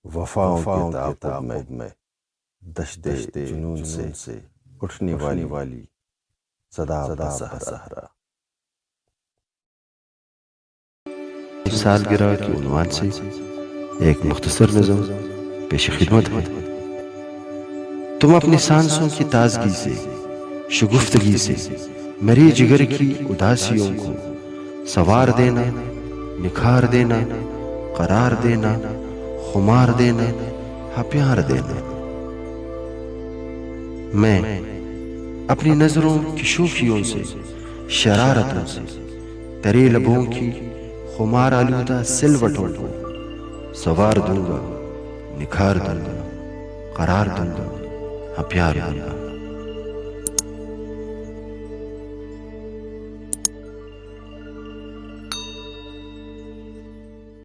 वफाओं के ताक़ुब में दश्ते जुनून से उठने वाली सदा सहरा। सालगिरह के उन्वान से एक मुख्तसर नज़म पेश खिदमत है। तुम अपनी सांसों की ताजगी से, शगुफ्तगी से मेरे जिगर की उदासियों को सवार देना, निखार देना, करार देना, खुमार देना, हाँ प्यार देना। मैं अपनी नजरों की शूखियों से, शरारतों से तेरे लबों की खुमार आलूदा सिलवटों को सवार दूंगा, निखार दूंगा, करार दूंगा, हाँ प्यार दूंगा।